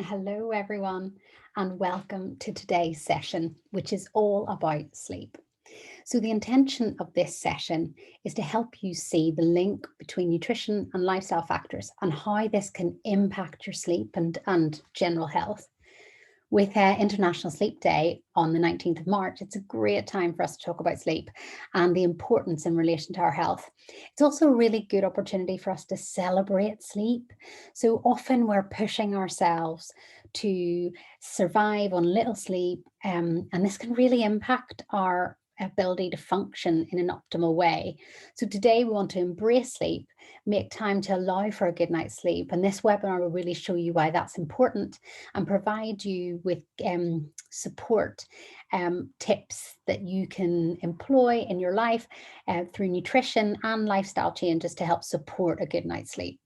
Hello, everyone, and welcome to today's session, which is all about sleep. So, the intention of this session is to help you see the link between nutrition and lifestyle factors and how this can impact your sleep and general health. With International Sleep Day on the 19th of March, it's a great time for us to talk about sleep and the importance in relation to our health. It's also a really good opportunity for us to celebrate sleep. So often we're pushing ourselves to survive on little sleep, and this can really impact our ability to function in an optimal way. So today we want to embrace sleep, make time to allow for a good night's sleep, and this webinar will really show you why that's important and provide you with support tips that you can employ in your life through nutrition and lifestyle changes to help support a good night's sleep.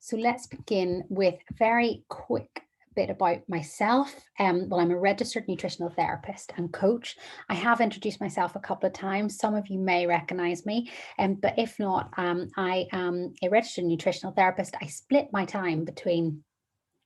So let's begin with a very quick bit about myself. Well, I'm a registered nutritional therapist and coach. I have introduced myself a couple of times. Some of you may recognize me, but if not, I am a registered nutritional therapist. I split my time between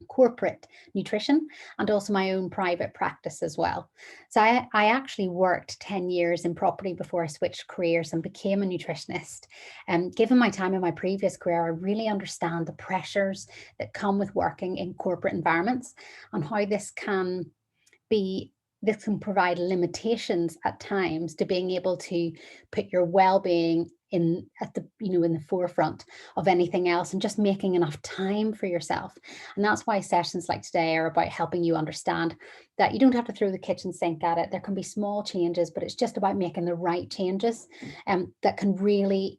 corporate nutrition and also my own private practice as well. So I actually worked 10 years in property before I switched careers and became a nutritionist. And given my time in my previous career, I really understand the pressures that come with working in corporate environments and how this can provide limitations at times to being able to put your well-being in the forefront of anything else and just making enough time for yourself. And that's why sessions like today are about helping you understand that you don't have to throw the kitchen sink at it. There can be small changes, but it's just about making the right changes that can really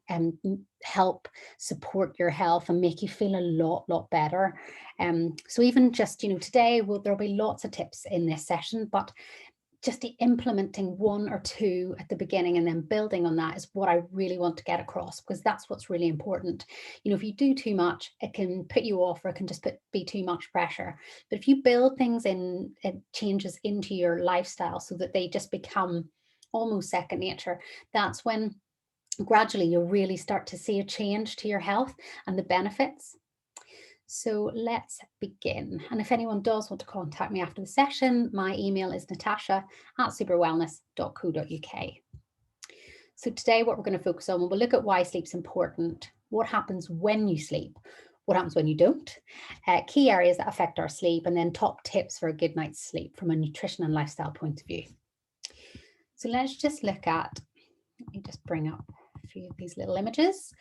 help support your health and make you feel a lot better. So even just, today there'll be lots of tips in this session, but just implementing one or two at the beginning and then building on that is what I really want to get across, because that's what's really important. If you do too much, it can put you off, or it can just be too much pressure. But if you build things in, it changes into your lifestyle so that they just become almost second nature, that's when gradually you'll really start to see a change to your health and the benefits. So let's begin. And if anyone does want to contact me after the session, my email is natasha@superwellness.co.uk. So today what we're going to focus on, we'll look at why sleep's important, what happens when you sleep, what happens when you don't, key areas that affect our sleep, and then top tips for a good night's sleep from a nutrition and lifestyle point of view. So let's just look at, let me just bring up a few of these little images.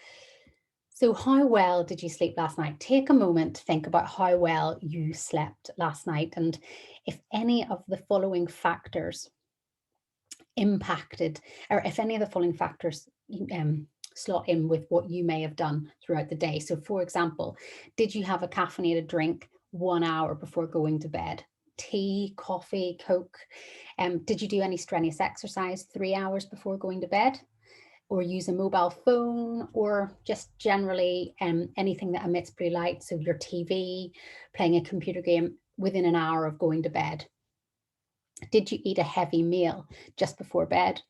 So how well did you sleep last night? Take a moment to think about how well you slept last night and if any of the following factors impacted, or if any of the following factors slot in with what you may have done throughout the day. So for example, did you have a caffeinated drink 1 hour before going to bed? Tea, coffee, Coke? Did you do any strenuous exercise 3 hours before going to bed? Or use a mobile phone, or just generally anything that emits blue light, so your TV, playing a computer game within an hour of going to bed? Did you eat a heavy meal just before bed?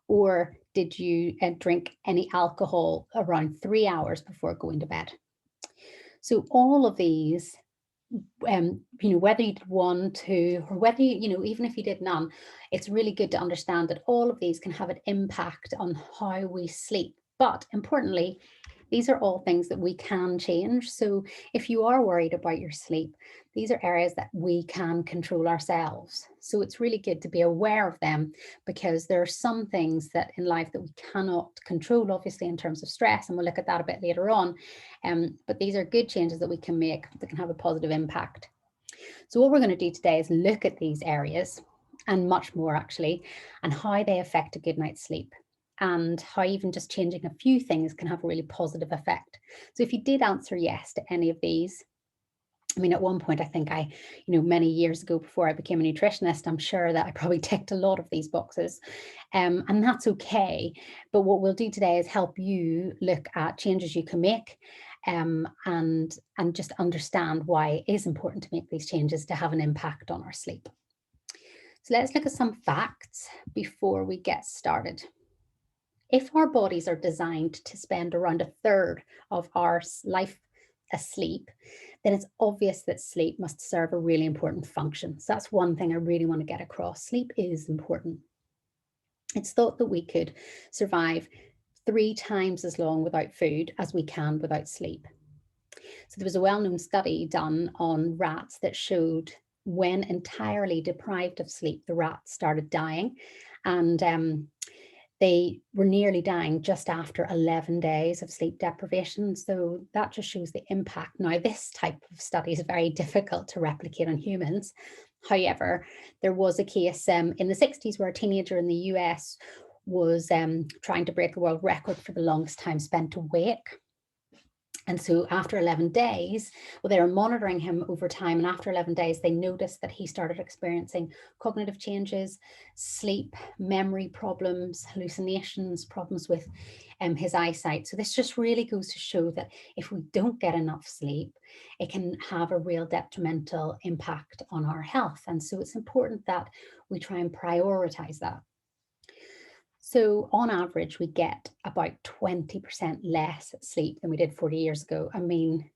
Or did you drink any alcohol around 3 hours before going to bed? So all of these, whether you did 1, 2, or whether even if you did none, it's really good to understand that all of these can have an impact on how we sleep. But importantly, these are all things that we can change. So if you are worried about your sleep, these are areas that we can control ourselves. So it's really good to be aware of them, because there are some things that in life that we cannot control, obviously, in terms of stress, and we'll look at that a bit later on. But these are good changes that we can make that can have a positive impact. So what we're going to do today is look at these areas and much more actually, and how they affect a good night's sleep, and how even just changing a few things can have a really positive effect. So if you did answer yes to any of these, I mean, at one point, I think many years ago before I became a nutritionist, I'm sure that I probably ticked a lot of these boxes, and that's okay. But what we'll do today is help you look at changes you can make, and just understand why it is important to make these changes to have an impact on our sleep. So let's look at some facts before we get started. If our bodies are designed to spend around a third of our life asleep, then it's obvious that sleep must serve a really important function. So that's one thing I really want to get across. Sleep is important. It's thought that we could survive 3 times as long without food as we can without sleep. So there was a well-known study done on rats that showed when entirely deprived of sleep, the rats started dying, and they were nearly dying just after 11 days of sleep deprivation. So that just shows the impact. Now, this type of study is very difficult to replicate on humans. However, there was a case in the 60s where a teenager in the US was trying to break a world record for the longest time spent awake. And so after 11 days, well, they were monitoring him over time. And after 11 days, they noticed that he started experiencing cognitive changes, sleep, memory problems, hallucinations, problems with his eyesight. So this just really goes to show that if we don't get enough sleep, it can have a real detrimental impact on our health. And so it's important that we try and prioritize that. So on average, we get about 20% less sleep than we did 40 years ago. I mean,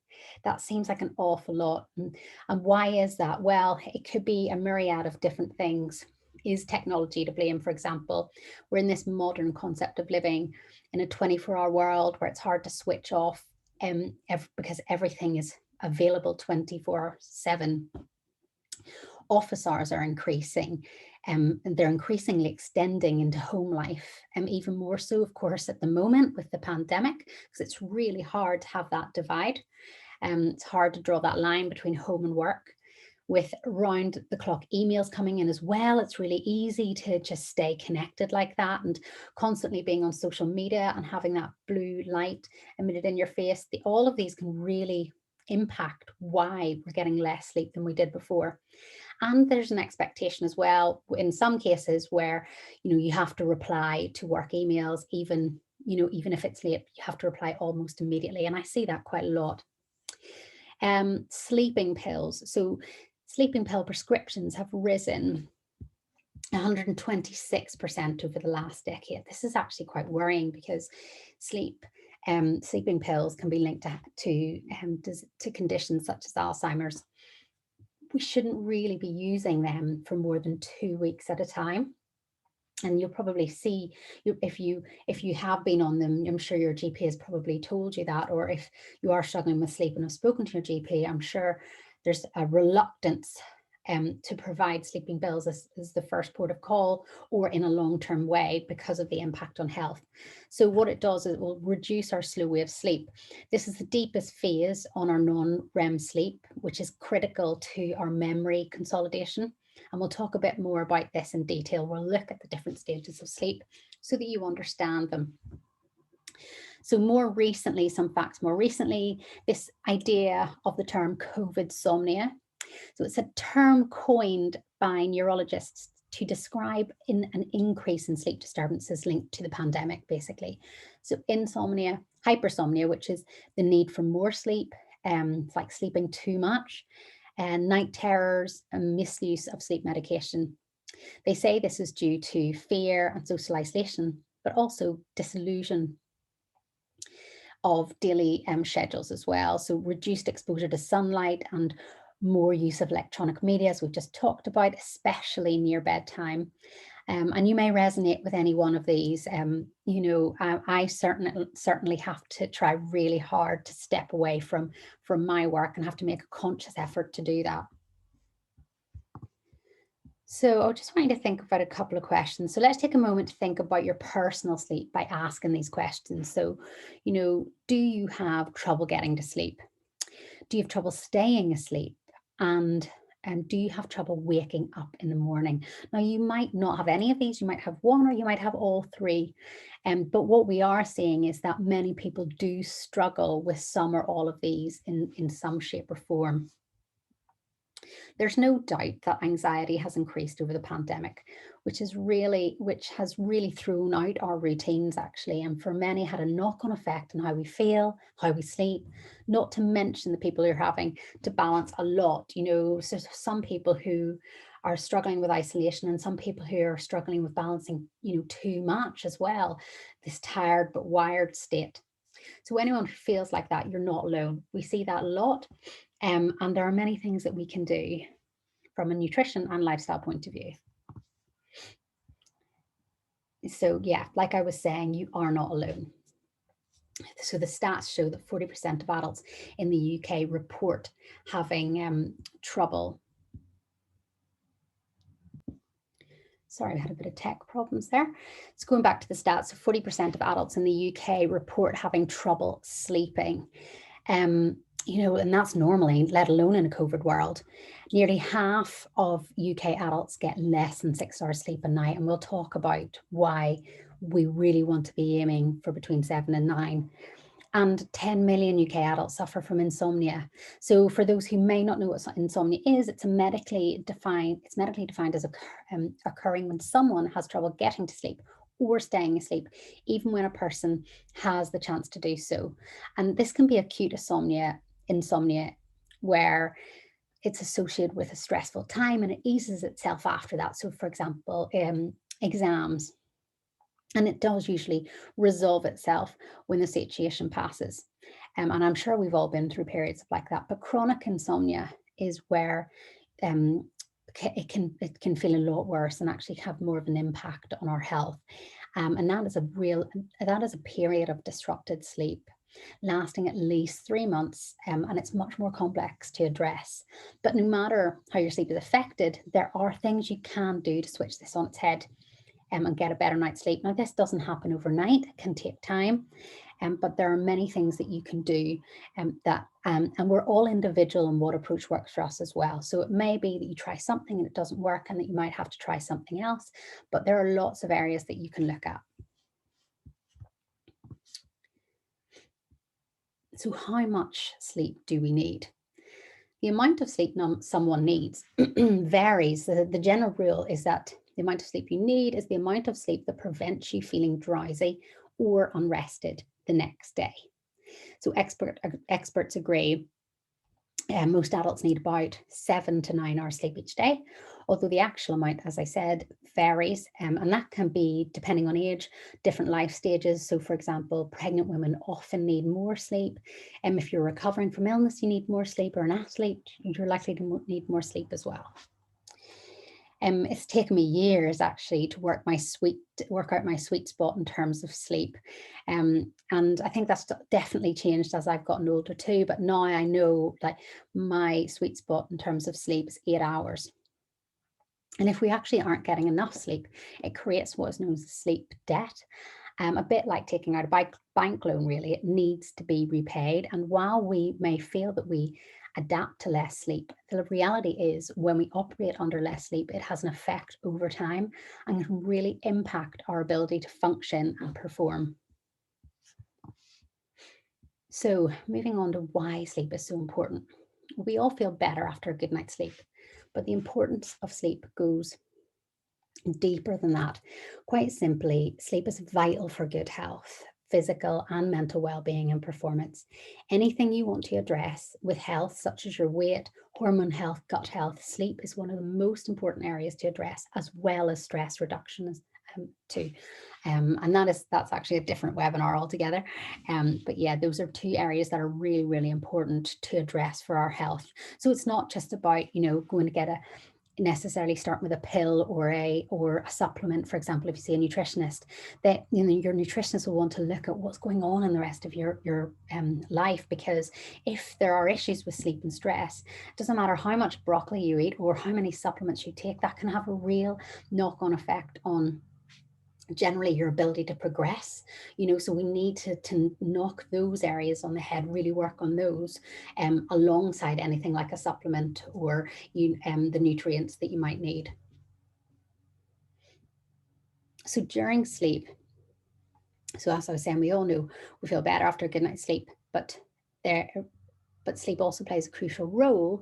that seems like an awful lot. And why is that? Well, it could be a myriad of different things. Is technology to blame, for example? We're in this modern concept of living in a 24-hour world where it's hard to switch off because everything is available 24/7. Office hours are increasing. And they're increasingly extending into home life, and even more so, of course, at the moment with the pandemic, because it's really hard to have that divide. It's hard to draw that line between home and work. With round the clock emails coming in as well, it's really easy to just stay connected like that, and constantly being on social media and having that blue light emitted in your face. All of these can really impact why we're getting less sleep than we did before. And there's an expectation as well in some cases where, you have to reply to work emails, even if it's late, you have to reply almost immediately. And I see that quite a lot. Sleeping pills. So sleeping pill prescriptions have risen 126% over the last decade. This is actually quite worrying because sleeping pills can be linked to conditions such as Alzheimer's. We shouldn't really be using them for more than 2 weeks at a time. And you'll probably see, if you have been on them, I'm sure your GP has probably told you that, or if you are struggling with sleep and have spoken to your GP, I'm sure there's a reluctance to provide sleeping pills as the first port of call or in a long-term way because of the impact on health. So what it does is it will reduce our slow wave sleep. This is the deepest phase on our non-REM sleep, which is critical to our memory consolidation. And we'll talk a bit more about this in detail. We'll look at the different stages of sleep so that you understand them. So some facts more recently, this idea of the term COVID-somnia. So it's a term coined by neurologists to describe an increase in sleep disturbances linked to the pandemic, basically. So insomnia, hypersomnia, which is the need for more sleep, it's like sleeping too much, and night terrors and misuse of sleep medication. They say this is due to fear and social isolation, but also disillusion of daily schedules as well. So reduced exposure to sunlight and more use of electronic media, as we've just talked about, especially near bedtime. And you may resonate with any one of these. I certainly have to try really hard to step away from my work and have to make a conscious effort to do that. So I just want you to think about a couple of questions. So let's take a moment to think about your personal sleep by asking these questions. So, do you have trouble getting to sleep? Do you have trouble staying asleep? And do you have trouble waking up in the morning? Now, you might not have any of these. You might have one or you might have all three. But what we are seeing is that many people do struggle with some or all of these in some shape or form. There's no doubt that anxiety has increased over the pandemic, which has really thrown out our routines, actually, and for many had a knock-on effect on how we feel, how we sleep, not to mention the people who are having to balance a lot. So some people who are struggling with isolation and some people who are struggling with balancing, too much as well, this tired but wired state. So anyone who feels like that, you're not alone. We see that a lot. And there are many things that we can do from a nutrition and lifestyle point of view. So yeah, like I was saying, you are not alone. So the stats show that 40% of adults in the UK report having trouble. Sorry, I had a bit of tech problems there. So going back to the stats, so 40% of adults in the UK report having trouble sleeping. You know, and that's normally, let alone in a COVID world. Nearly half of UK adults get less than 6 hours sleep a night. And we'll talk about why we really want to be aiming for between 7 and 9. And 10 million UK adults suffer from insomnia. So for those who may not know what insomnia is, it's medically defined as occurring when someone has trouble getting to sleep or staying asleep, even when a person has the chance to do so. And this can be acute insomnia, where it's associated with a stressful time and it eases itself after that. So for example, exams. And it does usually resolve itself when the situation passes. And I'm sure we've all been through periods like that. But chronic insomnia is where it can feel a lot worse and actually have more of an impact on our health. And that is a period of disrupted sleep lasting at least 3 months, and it's much more complex to address. But no matter how your sleep is affected, there are things you can do to switch this on its head and get a better night's sleep. Now, this doesn't happen overnight, it can take time, but there are many things that you can do and we're all individual in what approach works for us as well. So it may be that you try something and it doesn't work and that you might have to try something else, but there are lots of areas that you can look at. So how much sleep do we need? The amount of sleep someone needs varies. The general rule is that the amount of sleep you need is the amount of sleep that prevents you feeling drowsy or unrested the next day. So experts agree most adults need about 7 to 9 hours sleep each day, although the actual amount, as I said, varies, and that can be depending on age, different life stages. So for example, pregnant women often need more sleep. If you're recovering from illness, you need more sleep, or an athlete, you're likely to need more sleep as well. It's taken me years actually to work out my sweet spot in terms of sleep. And I think that's definitely changed as I've gotten older too. But now I know that my sweet spot in terms of sleep is 8 hours. And if we actually aren't getting enough sleep, it creates what is known as sleep debt. A bit like taking out a bank loan, really, it needs to be repaid. And while we may feel that we adapt to less sleep, the reality is when we operate under less sleep, it has an effect over time and can really impact our ability to function and perform. So moving on to why sleep is so important. We all feel better after a good night's sleep, but the importance of sleep goes deeper than that. Quite simply, sleep is vital for good health, physical and mental well-being and performance. Anything you want to address with health, such as your weight, hormone health, gut health, sleep is one of the most important areas to address, as well as stress reduction too. And that's actually a different webinar altogether. But yeah, those are two areas that are really, really important to address for our health. So it's not just about, going to get necessarily start with a pill or a supplement. For example, if you see a nutritionist, that your nutritionist will want to look at what's going on in the rest of your life, because if there are issues with sleep and stress, it doesn't matter how much broccoli you eat or how many supplements you take, that can have a real knock-on effect on generally your ability to progress. So we need to knock those areas on the head, really work on those alongside anything like a supplement or the nutrients that you might need. So during sleep, so as I was saying, we all know we feel better after a good night's sleep, but sleep also plays a crucial role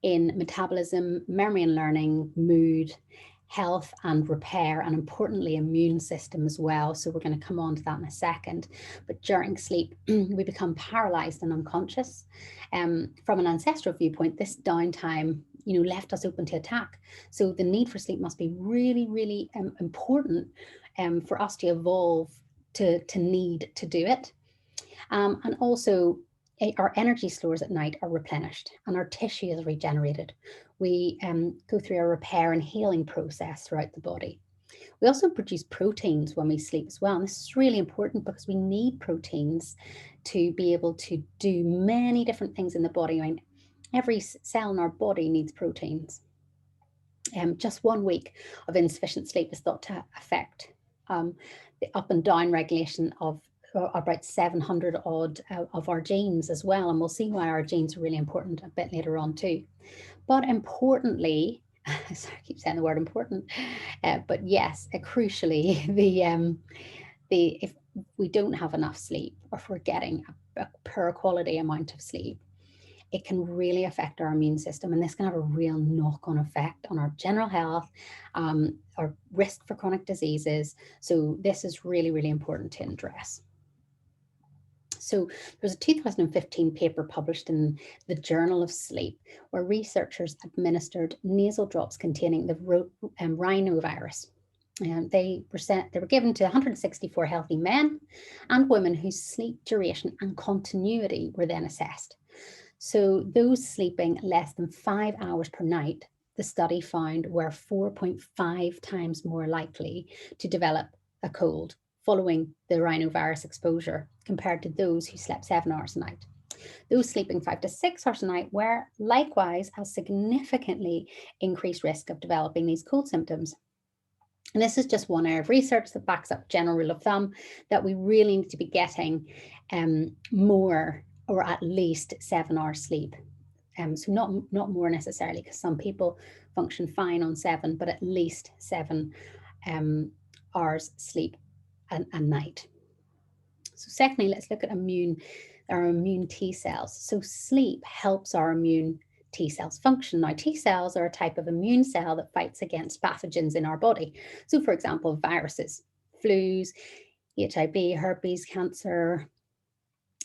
in metabolism, memory and learning, mood, health and repair, and importantly, immune system as well. So we're going to come on to that in a second. But during sleep, we become paralyzed and unconscious. From an ancestral viewpoint, this downtime, left us open to attack. So the need for sleep must be really, really important for us to evolve to need to do it. And also, our energy stores at night are replenished and our tissue is regenerated. We go through a repair and healing process throughout the body. We also produce proteins when we sleep as well. And this is really important because we need proteins to be able to do many different things in the body. I mean, every cell in our body needs proteins. Just 1 week of insufficient sleep is thought to affect the up and down regulation of about 700 odd of our genes as well. And we'll see why our genes are really important a bit later on too. But importantly, sorry, I keep saying the word important, but yes, crucially, if we don't have enough sleep, or if we're getting a poor quality amount of sleep, it can really affect our immune system, and this can have a real knock-on effect on our general health, our risk for chronic diseases. So this is really, really important to address. So there was a 2015 paper published in the Journal of Sleep where researchers administered nasal drops containing the rhinovirus. They were given to 164 healthy men and women whose sleep duration and continuity were then assessed. So those sleeping less than 5 hours per night, the study found were 4.5 times more likely to develop a cold following the rhinovirus exposure compared to those who slept 7 hours a night. Those sleeping 5 to 6 hours a night were likewise at significantly increased risk of developing these cold symptoms. And this is just one area of research that backs up general rule of thumb that we really need to be getting more, or at least 7 hours sleep. So not more necessarily, because some people function fine on 7, but at least 7 hours sleep a night. So secondly, let's look at our immune T cells. So sleep helps our immune T cells function. Now, T cells are a type of immune cell that fights against pathogens in our body. So for example, viruses, flus, HIV, herpes, cancer,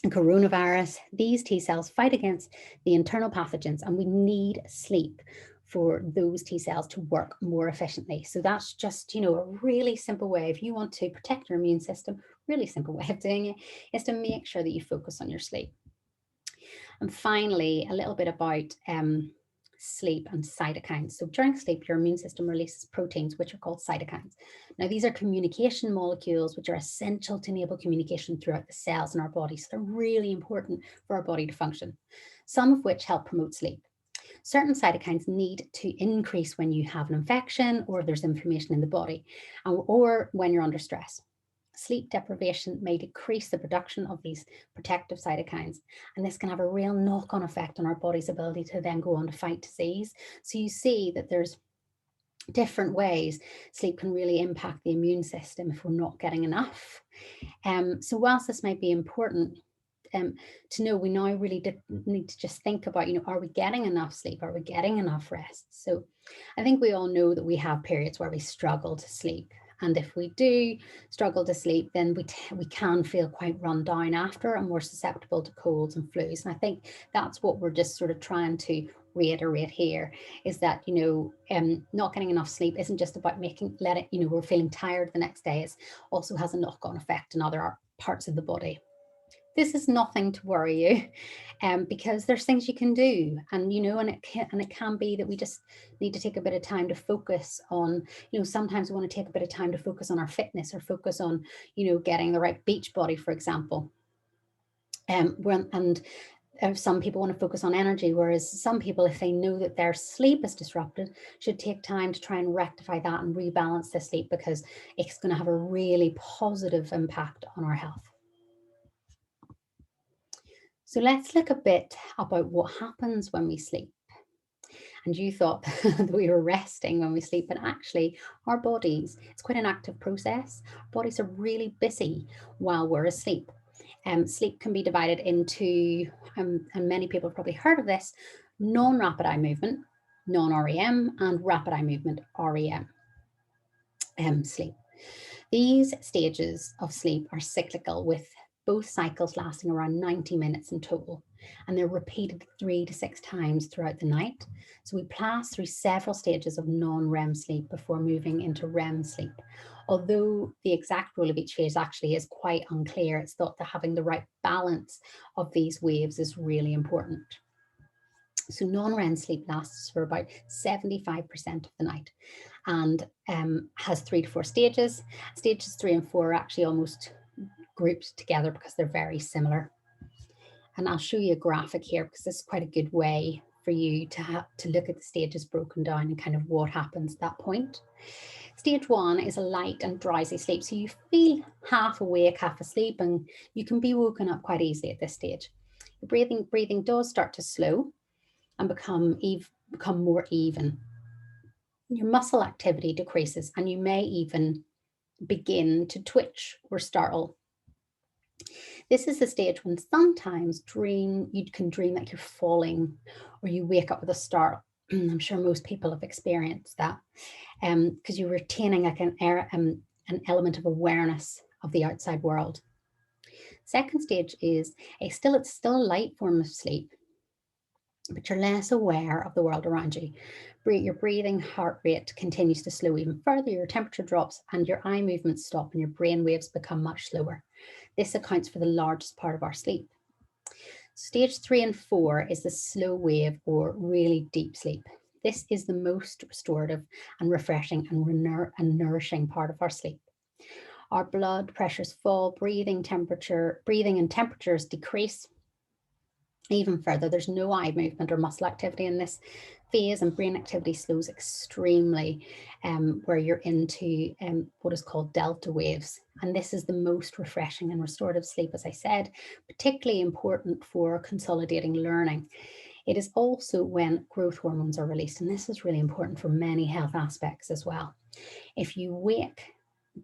and coronavirus. These T cells fight against the internal pathogens, and we need sleep for those T cells to work more efficiently. So that's just, a really simple way. If you want to protect your immune system, really simple way of doing it is to make sure that you focus on your sleep. And finally, a little bit about sleep and cytokines. So during sleep, your immune system releases proteins, which are called cytokines. Now, these are communication molecules, which are essential to enable communication throughout the cells in our body. So they're really important for our body to function, some of which help promote sleep. Certain cytokines need to increase when you have an infection or there's inflammation in the body, or when you're under stress. Sleep deprivation may decrease the production of these protective cytokines, and this can have a real knock-on effect on our body's ability to then go on to fight disease. So you see that there's different ways sleep can really impact the immune system if we're not getting enough. So whilst this might be important to know, we now really need to just think about, are we getting enough sleep? Are we getting enough rest? So I think we all know that we have periods where we struggle to sleep. And if we do struggle to sleep, then we can feel quite run down after and more susceptible to colds and flus. And I think that's what we're just sort of trying to reiterate here, is that, not getting enough sleep isn't just about we're feeling tired the next day. It also has a knock-on effect in other parts of the body. This is nothing to worry you, because there's things you can do, and it can be that we just need to take a bit of time to focus on. Sometimes we want to take a bit of time to focus on our fitness, or focus on, getting the right beach body, for example. Some people want to focus on energy, whereas some people, if they know that their sleep is disrupted, should take time to try and rectify that and rebalance their sleep, because it's going to have a really positive impact on our health. So let's look a bit about what happens when we sleep. And you thought that we were resting when we sleep, but actually our bodies, it's quite an active process. Our bodies are really busy while we're asleep. Sleep can be divided into, and many people have probably heard of this, non-rapid eye movement, non-REM, and rapid eye movement, REM sleep. These stages of sleep are cyclical, with both cycles lasting around 90 minutes in total, and they're repeated 3 to 6 times throughout the night. So we pass through several stages of non-REM sleep before moving into REM sleep. Although the exact role of each phase actually is quite unclear, it's thought that having the right balance of these waves is really important. So non-REM sleep lasts for about 75% of the night and has 3 to 4 stages. Stages 3 and 4 are actually almost grouped together because they're very similar. And I'll show you a graphic here because this is quite a good way for you to look at the stages broken down and kind of what happens at that point. Stage 1 is a light and drowsy sleep. So you feel half awake, half asleep, and you can be woken up quite easily at this stage. Your breathing does start to slow and become more even. Your muscle activity decreases and you may even begin to twitch or startle. This is the stage when sometimes you can dream like you're falling or you wake up with a start. I'm sure most people have experienced that because you're retaining like an element of awareness of the outside world. Second stage is it's still a light form of sleep, but you're less aware of the world around you. Your breathing, heart rate continues to slow even further, your temperature drops and your eye movements stop and your brain waves become much slower. This accounts for the largest part of our sleep. Stage 3 and 4 is the slow wave or really deep sleep. This is the most restorative and refreshing and nourishing part of our sleep. Our blood pressures fall, breathing and temperatures decrease even further. There's no eye movement or muscle activity in this phase, and brain activity slows extremely where you're into what is called delta waves. And this is the most refreshing and restorative sleep, as I said, particularly important for consolidating learning. It is also when growth hormones are released, and this is really important for many health aspects as well. If you wake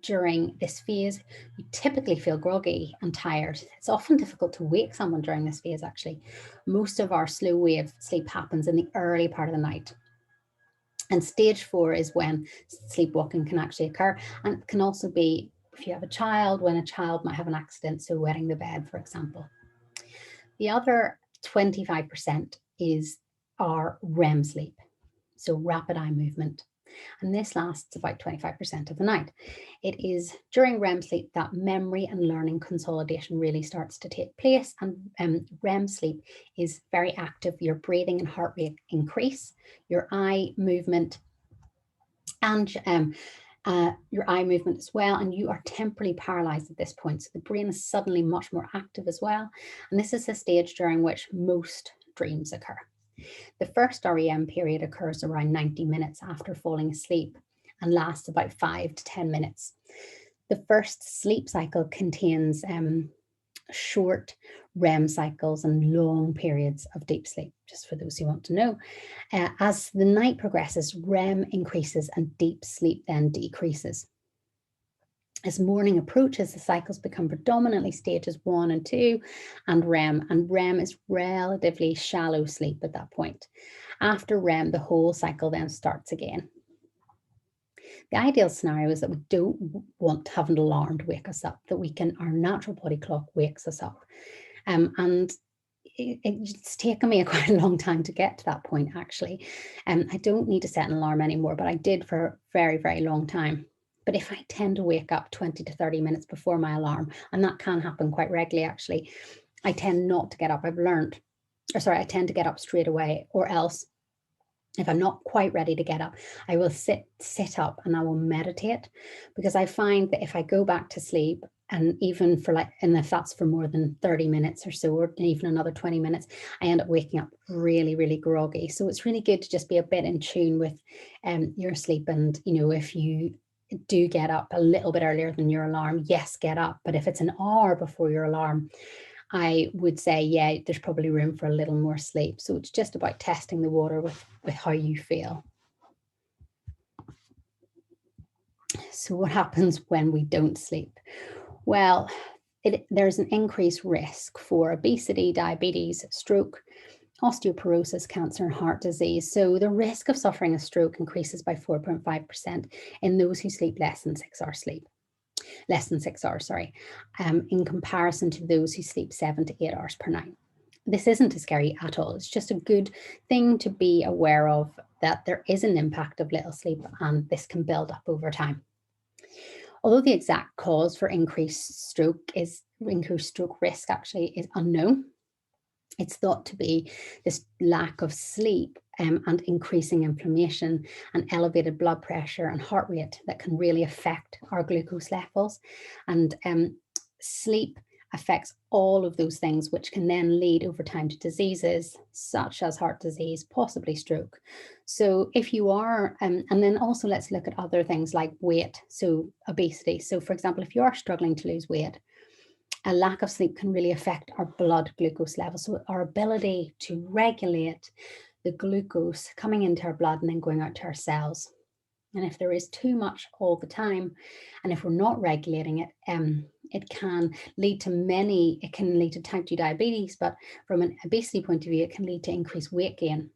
during this phase, you typically feel groggy and tired. It's often difficult to wake someone during this phase, actually. Most of our slow wave sleep happens in the early part of the night. And stage 4 is when sleepwalking can actually occur. And it can also be if you have a child, when a child might have an accident, so wetting the bed, for example. The other 25% is our REM sleep, so rapid eye movement. And this lasts about 25% of the night. It is during REM sleep that memory and learning consolidation really starts to take place. And REM sleep is very active. Your breathing and heart rate increase, your eye movement and your eye movement as well. And you are temporarily paralyzed at this point. So the brain is suddenly much more active as well. And this is the stage during which most dreams occur. The first REM period occurs around 90 minutes after falling asleep and lasts about 5 to 10 minutes. The first sleep cycle contains short REM cycles and long periods of deep sleep, just for those who want to know. As the night progresses, REM increases and deep sleep then decreases. As morning approaches, the cycles become predominantly stages 1 and 2 and REM is relatively shallow sleep at that point. After REM, the whole cycle then starts again. The ideal scenario is that we don't want to have an alarm to wake us up, that our natural body clock wakes us up. And it's taken me quite a long time to get to that point, actually. I don't need to set an alarm anymore, but I did for a very, very long time. But if I tend to wake up 20 to 30 minutes before my alarm, and that can happen quite regularly, actually, I tend not to get up. I tend to get up straight away, or else if I'm not quite ready to get up, I will sit up and I will meditate, because I find that if I go back to sleep, and even and if that's for more than 30 minutes or so, or even another 20 minutes, I end up waking up really, really groggy. So it's really good to just be a bit in tune with your sleep. And, if you do get up a little bit earlier than your alarm, yes, get up. But if it's an hour before your alarm, I would say, yeah, there's probably room for a little more sleep. So it's just about testing the water with how you feel. So what happens when we don't sleep? Well, there's an increased risk for obesity, diabetes, stroke, osteoporosis, cancer, and heart disease. So the risk of suffering a stroke increases by 4.5% in those who sleep less than 6 hours, in comparison to those who sleep 7 to 8 hours per night. This isn't scary at all. It's just a good thing to be aware of, that there is an impact of little sleep and this can build up over time. Although the exact cause for increased stroke risk actually is unknown, it's thought to be this lack of sleep and increasing inflammation and elevated blood pressure and heart rate that can really affect our glucose levels. And sleep affects all of those things, which can then lead over time to diseases such as heart disease, possibly stroke. So if you are, and then also let's look at other things like weight, so obesity. So for example, if you are struggling to lose weight, a lack of sleep can really affect our blood glucose level. So our ability to regulate the glucose coming into our blood and then going out to our cells. And if there is too much all the time, and if we're not regulating it, it can lead to type 2 diabetes, but from an obesity point of view, it can lead to increased weight gain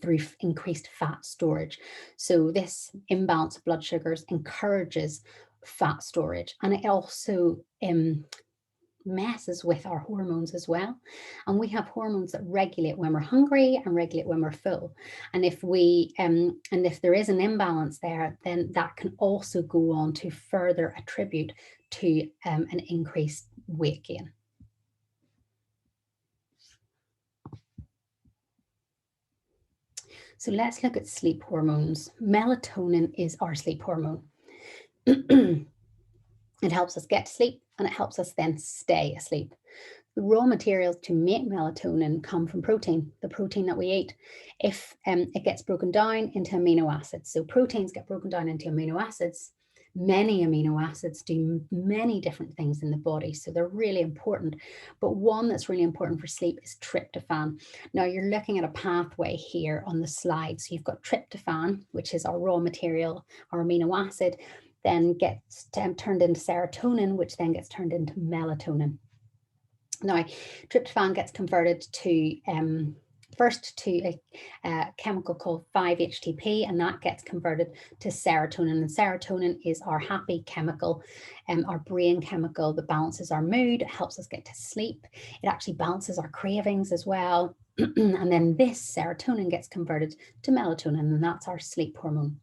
through increased fat storage. So this imbalance of blood sugars encourages fat storage, and it also messes with our hormones as well. And we have hormones that regulate when we're hungry and regulate when we're full. And if there is an imbalance there, then that can also go on to further attribute to an increased weight gain. So let's look at sleep hormones. Melatonin is our sleep hormone. It helps us get to sleep and it helps us then stay asleep. The raw materials to make melatonin come from protein, the protein that we eat. If it gets broken down into amino acids, so proteins get broken down into amino acids. Many amino acids do many different things in the body, so they're really important. But one that's really important for sleep is tryptophan. Now you're looking at a pathway here on the slide. So you've got tryptophan, which is our raw material, our amino acid, then gets turned into serotonin, which then gets turned into melatonin. Now, tryptophan gets converted to first to a chemical called 5-HTP, and that gets converted to serotonin. And serotonin is our happy chemical, our brain chemical that balances our mood, helps us get to sleep. It actually balances our cravings as well. And then this serotonin gets converted to melatonin, and that's our sleep hormone.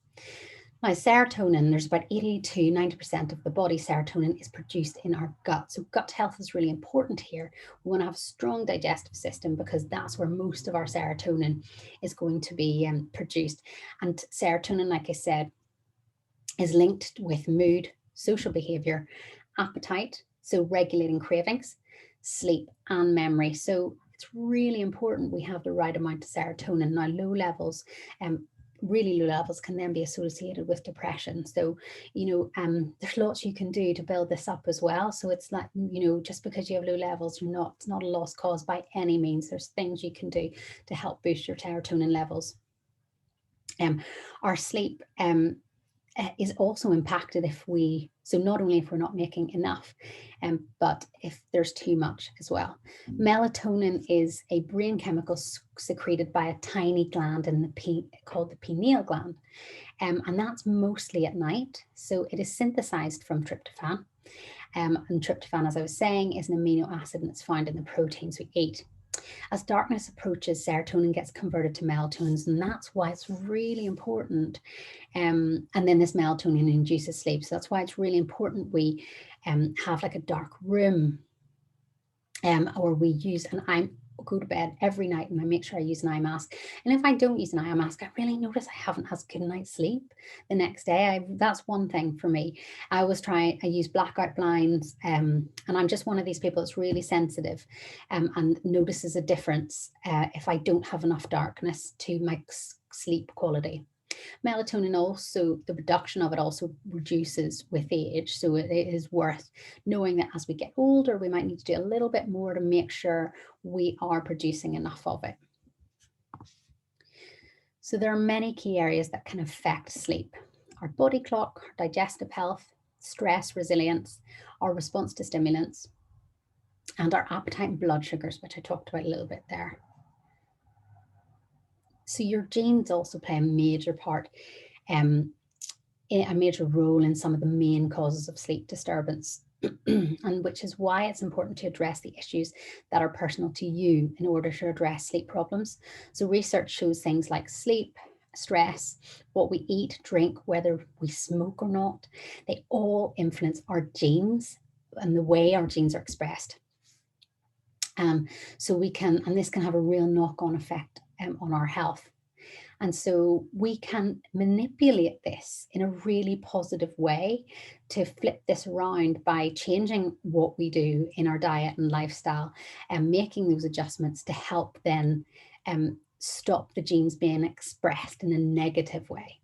Now, serotonin, there's about 80 to 90% of the body serotonin is produced in our gut. So gut health is really important here. We want to have a strong digestive system because that's where most of our serotonin is going to be produced. And serotonin, like I said, is linked with mood, social behavior, appetite, so regulating cravings, sleep, and memory. So it's really important we have the right amount of serotonin. Now, really low levels can then be associated with depression. So, there's lots you can do to build this up as well. So it's like, just because you have low levels, it's not a lost cause by any means. There's things you can do to help boost your serotonin levels. Our sleep is also impacted not only if we're not making enough, but if there's too much as well. Melatonin is a brain chemical secreted by a tiny gland called the pineal gland, and that's mostly at night. So it is synthesized from tryptophan, and tryptophan, as I was saying, is an amino acid and it's found in the proteins we eat. As darkness approaches, serotonin gets converted to melatonin, and that's why it's really important. And then this melatonin induces sleep. So that's why it's really important we have like a dark room, or we use go to bed every night and I make sure I use an eye mask. And if I don't use an eye mask, I really notice I haven't had a good night's sleep the next day. That's one thing for me. I use blackout blinds, and I'm just one of these people that's really sensitive and notices a difference if I don't have enough darkness to my sleep quality. Melatonin also, the production of it also reduces with age. So it is worth knowing that as we get older, we might need to do a little bit more to make sure we are producing enough of it. So there are many key areas that can affect sleep: our body clock, our digestive health, stress resilience, our response to stimulants, and our appetite and blood sugars, which I talked about a little bit there. So your genes also play a major part, a major role in some of the main causes of sleep disturbance, and which is why it's important to address the issues that are personal to you in order to address sleep problems. So research shows things like sleep, stress, what we eat, drink, whether we smoke or not, they all influence our genes and the way our genes are expressed. So we can, and this can have a real knock-on effect on our health. And so we can manipulate this in a really positive way to flip this around by changing what we do in our diet and lifestyle and making those adjustments to help then stop the genes being expressed in a negative way.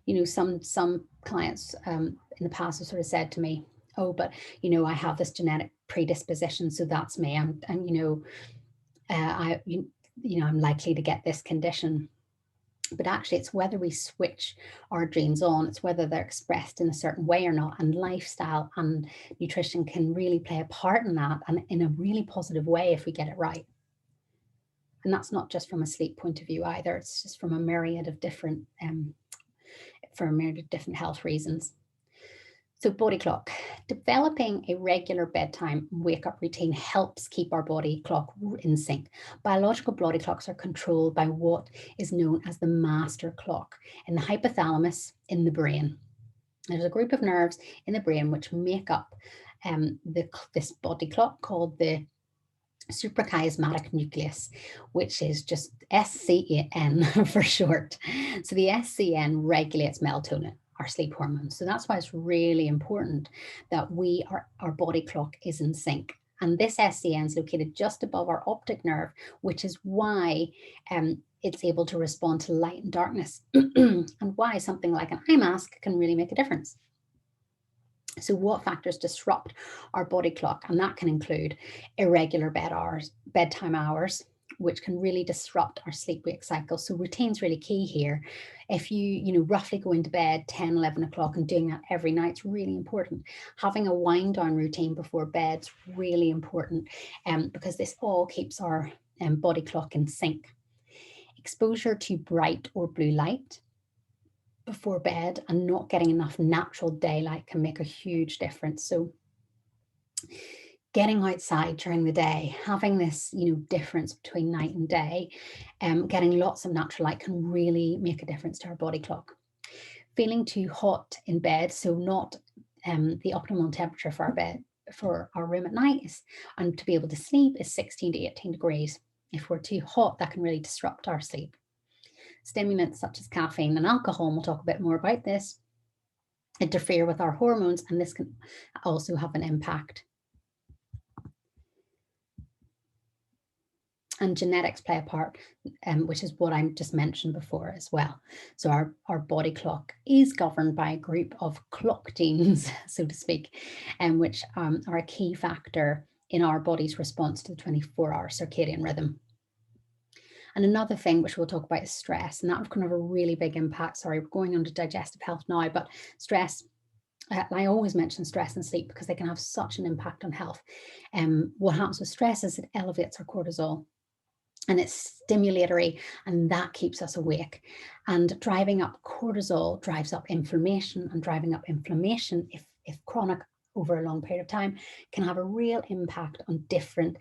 You know, some clients in the past have sort of said to me, oh, but, you know, I have this genetic predisposition, so that's me. And you know, I'm likely to get this condition. But actually, it's whether we switch our genes on, it's whether they're expressed in a certain way or not. And lifestyle and nutrition can really play a part in that, and in a really positive way if we get it right. And that's not just from a sleep point of view either. It's just from a myriad of different, for a myriad of different health reasons. So body clock, developing a regular bedtime wake up routine helps keep our body clock in sync. Biological body clocks are controlled by what is known as the master clock in the hypothalamus in the brain. There's a group of nerves in the brain which make up this body clock called the suprachiasmatic nucleus, which is just SCN for short. So the SCN regulates melatonin, our sleep hormone. So that's why it's really important that our body clock is in sync. And this SCN is located just above our optic nerve, which is why it's able to respond to light and darkness, and why something like an eye mask can really make a difference. So what factors disrupt our body clock? And that can include irregular bedtime hours, which can really disrupt our sleep-wake cycle. So routine's really key here. If you roughly go into bed 10, 11 o'clock and doing that every night is really important. Having a wind down routine before bed is really important because this all keeps our body clock in sync. Exposure to bright or blue light before bed and not getting enough natural daylight can make a huge difference. So getting outside during the day, having this, difference between night and day, getting lots of natural light can really make a difference to our body clock. Feeling too hot in bed, so not the optimal temperature for our bed, for our room at night and to be able to sleep is 16 to 18 degrees. If we're too hot, that can really disrupt our sleep. Stimulants such as caffeine and alcohol, and we'll talk a bit more about this, interfere with our hormones, and this can also have an impact. And genetics play a part, which is what I just mentioned before as well. So our body clock is governed by a group of clock genes, so to speak, which are a key factor in our body's response to the 24-hour circadian rhythm. And another thing which we'll talk about is stress, and that can have a really big impact. Sorry, we're going on to digestive health now, but stress, I always mention stress and sleep because they can have such an impact on health. What happens with stress is it elevates our cortisol, and it's stimulatory, and that keeps us awake. And driving up cortisol drives up inflammation, and driving up inflammation, if chronic over a long period of time, can have a real impact on different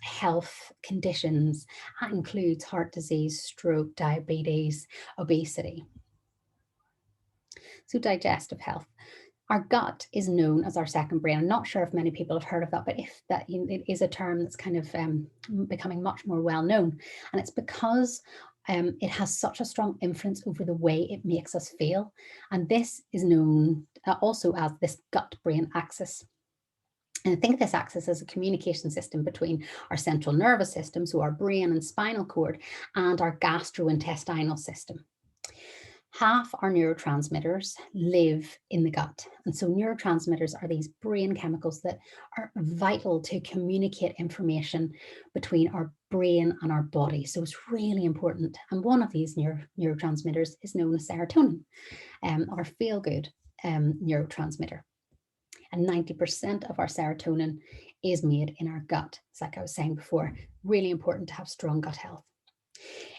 health conditions. That includes heart disease, stroke, diabetes, obesity. So digestive health. Our gut is known as our second brain. I'm not sure if many people have heard of that, but if that it is a term that's kind of becoming much more well known. And it's because it has such a strong influence over the way it makes us feel. And this is known also as this gut-brain axis. And I think of this axis as a communication system between our central nervous system, so our brain and spinal cord, and our gastrointestinal system. Half our neurotransmitters live in the gut. And so neurotransmitters are these brain chemicals that are vital to communicate information between our brain and our body. So it's really important. And one of these neurotransmitters is known as serotonin, our feel-good neurotransmitter. And 90% of our serotonin is made in our gut. It's like I was saying before, really important to have strong gut health.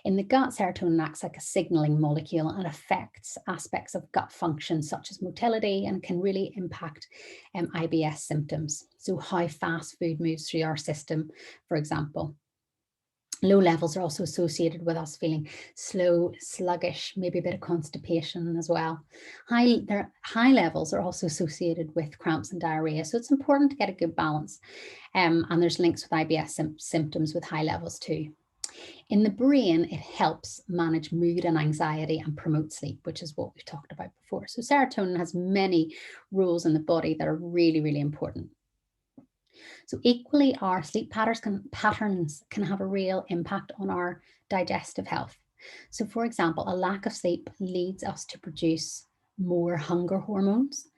In the gut, serotonin acts like a signaling molecule and affects aspects of gut function such as motility and can really impact IBS symptoms. So how fast food moves through our system, for example. Low levels are also associated with us feeling slow, sluggish, maybe a bit of constipation as well. High levels are also associated with cramps and diarrhea. So it's important to get a good balance. And there's links with IBS symptoms with high levels too. In the brain, it helps manage mood and anxiety and promote sleep, which is what we've talked about before. So serotonin has many roles in the body that are really, really important. So equally, our sleep patterns can have a real impact on our digestive health. So for example, a lack of sleep leads us to produce more hunger hormones,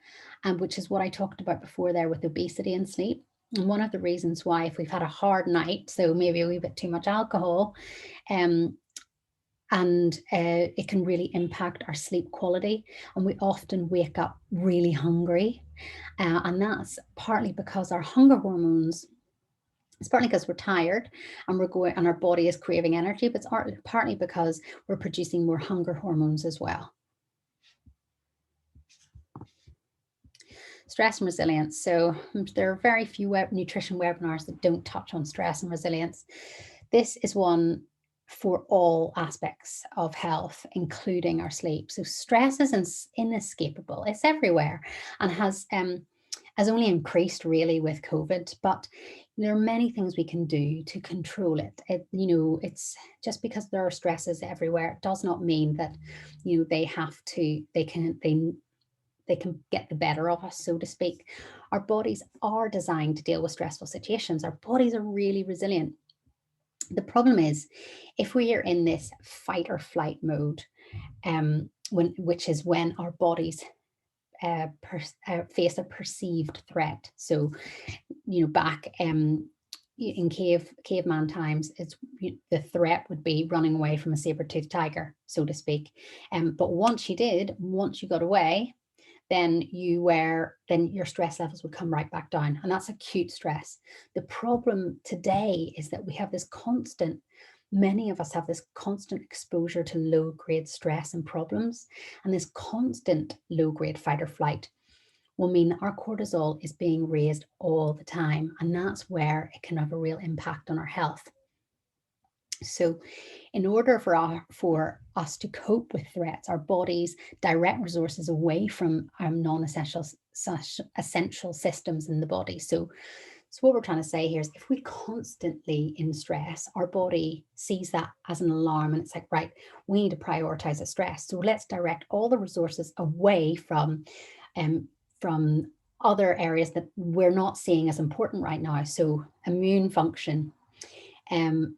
and which is what I talked about before there with obesity and sleep. And one of the reasons why, if we've had a hard night, so maybe a wee bit too much alcohol, and it can really impact our sleep quality. And we often wake up really hungry. And that's partly because our hunger hormones, it's partly because we're tired and our body is craving energy, but it's partly because we're producing more hunger hormones as well. Stress and resilience. So there are very few nutrition webinars that don't touch on stress and resilience. This is one for all aspects of health, including our sleep. So stress is inescapable. It's everywhere and has only increased really with COVID, but there are many things we can do to control it. It's just because there are stresses everywhere, it does not mean that, they can get the better of us, so to speak. Our bodies are designed to deal with stressful situations. Our bodies are really resilient. The problem is, if we are in this fight or flight mode, which is when our bodies face a perceived threat. So, back in caveman times, the threat would be running away from a saber-toothed tiger, so to speak. But once you got away, then your stress levels would come right back down, and that's acute stress. The problem today is that many of us have this constant exposure to low-grade stress and problems, and this constant low-grade fight or flight will mean that our cortisol is being raised all the time, and that's where it can have a real impact on our health. So in order for us to cope with threats, our bodies direct resources away from non-essential essential systems in the body. So what we're trying to say here is, if we constantly in stress, our body sees that as an alarm, and it's like, right, we need to prioritize the stress. So let's direct all the resources away from other areas that we're not seeing as important right now. So immune function,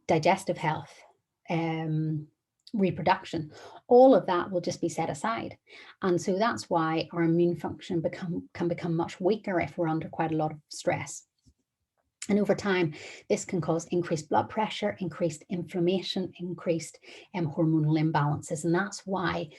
digestive health, reproduction, all of that will just be set aside. And so that's why our immune function can become much weaker if we're under quite a lot of stress. And over time, this can cause increased blood pressure, increased inflammation, increased hormonal imbalances. And that's why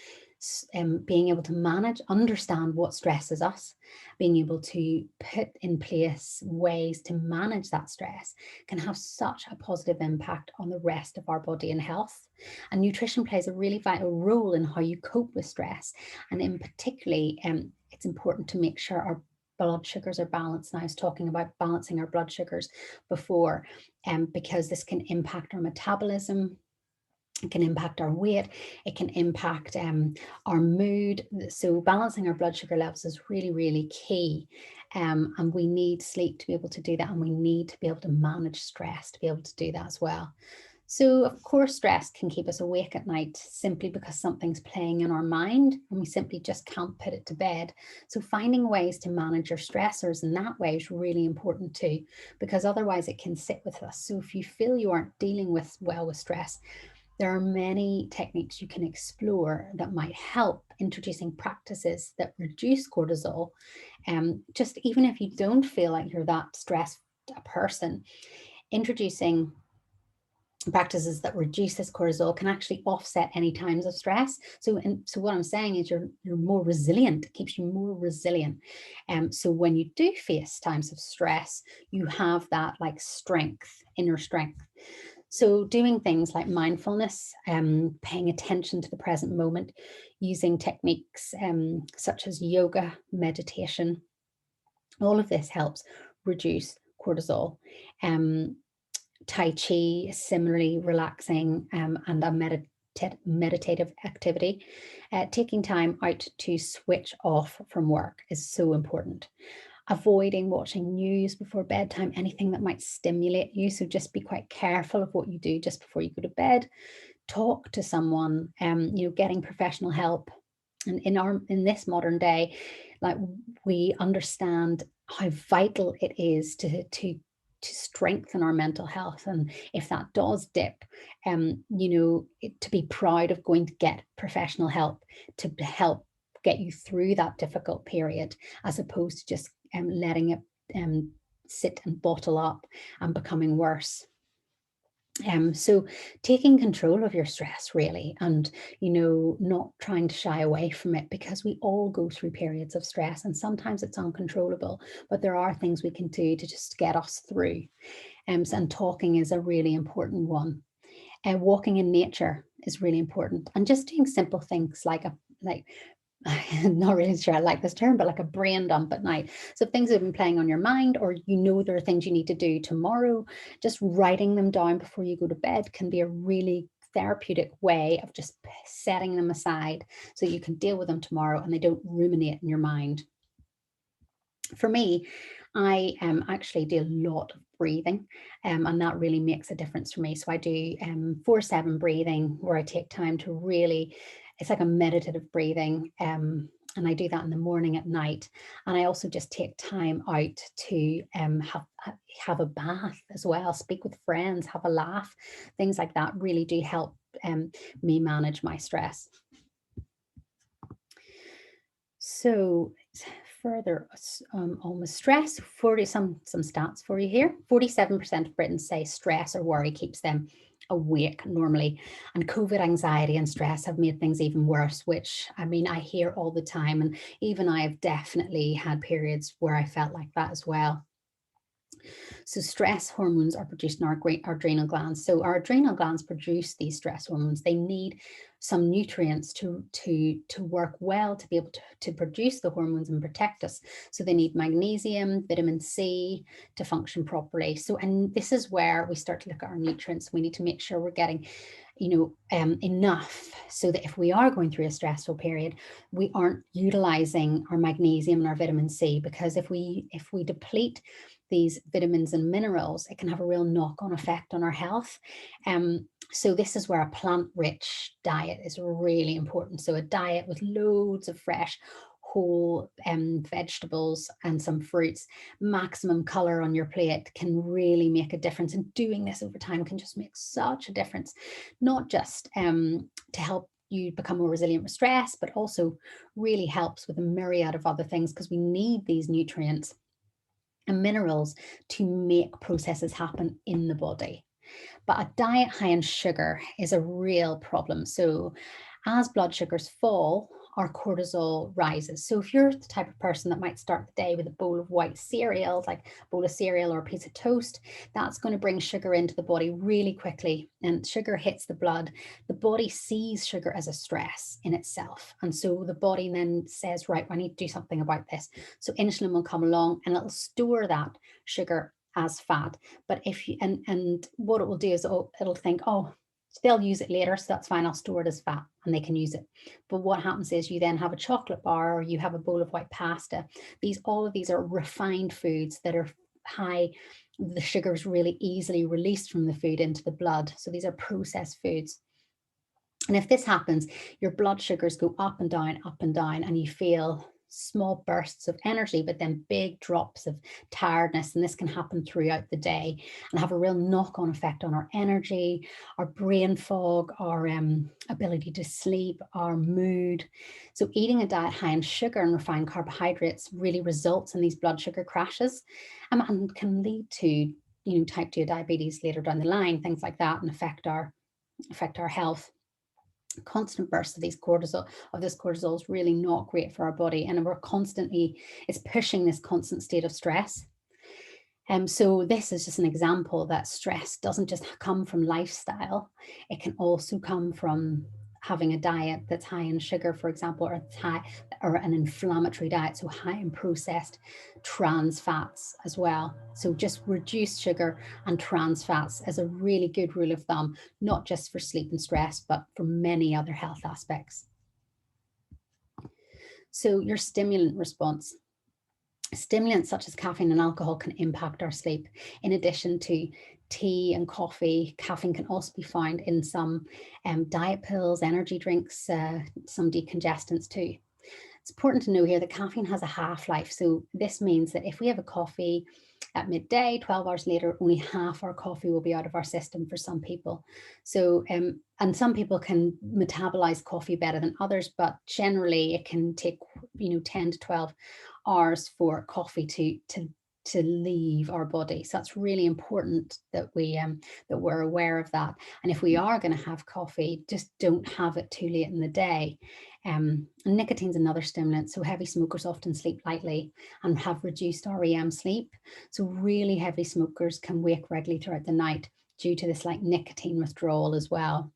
being able to understand what stresses us, being able to put in place ways to manage that stress can have such a positive impact on the rest of our body and health. And nutrition plays a really vital role in how you cope with stress. And in particularly, it's important to make sure our blood sugars are balanced. And I was talking about balancing our blood sugars before, because this can impact our metabolism. It can impact our weight. It can impact our mood. So balancing our blood sugar levels is really, really key. And we need sleep to be able to do that. And we need to be able to manage stress to be able to do that as well. So of course, stress can keep us awake at night simply because something's playing in our mind and we simply just can't put it to bed. So finding ways to manage your stressors in that way is really important too, because otherwise it can sit with us. So if you feel you aren't dealing well with stress, there are many techniques you can explore that might help, introducing practices that reduce cortisol. Just even if you don't feel like you're that stressed a person, introducing practices that reduce this cortisol can actually offset any times of stress. So what I'm saying is you're more resilient. It keeps you more resilient. So when you do face times of stress, you have that like strength, inner strength. So doing things like mindfulness, paying attention to the present moment, using techniques such as yoga, meditation, all of this helps reduce cortisol. Tai Chi is similarly relaxing, and a meditative activity. Taking time out to switch off from work is so important. Avoiding watching news before bedtime, anything that might stimulate you. So just be quite careful of what you do just before you go to bed. Talk to someone, getting professional help. And in this modern day, like, we understand how vital it is to strengthen our mental health. And if that does dip, to be proud of going to get professional help to help get you through that difficult period, as opposed to just letting it sit and bottle up and becoming worse. So taking control of your stress, really, and, not trying to shy away from it, because we all go through periods of stress and sometimes it's uncontrollable, but there are things we can do to just get us through. And talking is a really important one. And walking in nature is really important, and just doing simple things like I'm not really sure I like this term, but like a brain dump at night. So things that have been playing on your mind, or there are things you need to do tomorrow, just writing them down before you go to bed can be a really therapeutic way of just setting them aside so you can deal with them tomorrow and they don't ruminate in your mind. For me, I actually do a lot of breathing, and that really makes a difference for me. So I do 4/7 breathing, where I take time to really, it's like a meditative breathing. And I do that in the morning, at night. And I also just take time out to have a bath as well, speak with friends, have a laugh. Things like that really do help me manage my stress. So further on with stress, 40 some stats for you here. 47% of Britons say stress or worry keeps them awake normally, and COVID anxiety and stress have made things even worse, which, I mean, I hear all the time, and even I have definitely had periods where I felt like that as well. So stress hormones are produced in our adrenal glands. So our adrenal glands produce these stress hormones. They need some nutrients to work well, to be able to produce the hormones and protect us. So they need magnesium, vitamin C to function properly. So, and this is where we start to look at our nutrients. We need to make sure we're getting enough, so that if we are going through a stressful period, we aren't utilizing our magnesium and our vitamin C, because if we deplete these vitamins and minerals, it can have a real knock-on effect on our health. So this is where a plant-rich diet is really important. So a diet with loads of fresh, whole vegetables and some fruits, maximum color on your plate, can really make a difference. And doing this over time can just make such a difference, not just to help you become more resilient with stress, but also really helps with a myriad of other things, because we need these nutrients and minerals to make processes happen in the body. But a diet high in sugar is a real problem. So as blood sugars fall, our cortisol rises. So if you're the type of person that might start the day with a bowl of white cereal, like a bowl of cereal or a piece of toast, that's going to bring sugar into the body really quickly. And sugar hits the blood. The body sees sugar as a stress in itself. And so the body then says, right, I need to do something about this. So insulin will come along and it'll store that sugar as fat. But if you, and what it will do is it'll think, oh, they'll use it later, so that's fine, I'll store it as fat and they can use it. But what happens is you then have a chocolate bar, or you have a bowl of white pasta. All of these are refined foods that are high, the sugar is really easily released from the food into the blood. So these are processed foods. And if this happens, your blood sugars go up and down, and you feel small bursts of energy, but then big drops of tiredness. And this can happen throughout the day and have a real knock-on effect on our energy, our brain fog, our ability to sleep, our mood. So eating a diet high in sugar and refined carbohydrates really results in these blood sugar crashes, and can lead to type 2 diabetes later down the line, things like that, and affect our health. Constant bursts of this cortisol is really not great for our body, and it's pushing this constant state of stress. So this is just an example that stress doesn't just come from lifestyle, it can also come from having a diet that's high in sugar, for example, or it's high, or an inflammatory diet, so high in processed trans fats as well. So just reduce sugar and trans fats as a really good rule of thumb, not just for sleep and stress, but for many other health aspects. So your stimulant response. Stimulants such as caffeine and alcohol can impact our sleep. In addition to tea and coffee, caffeine can also be found in some diet pills, energy drinks, some decongestants too. It's important to know here that caffeine has a half-life. So this means that if we have a coffee at midday, 12 hours later, only half our coffee will be out of our system for some people. So, and some people can metabolize coffee better than others, but generally it can take, 10 to 12 hours for coffee to leave our body. So that's really important that we're aware of that. And if we are going to have coffee, just don't have it too late in the day. And nicotine's another stimulant. So heavy smokers often sleep lightly and have reduced REM sleep. So really heavy smokers can wake regularly throughout the night due to this like nicotine withdrawal as well.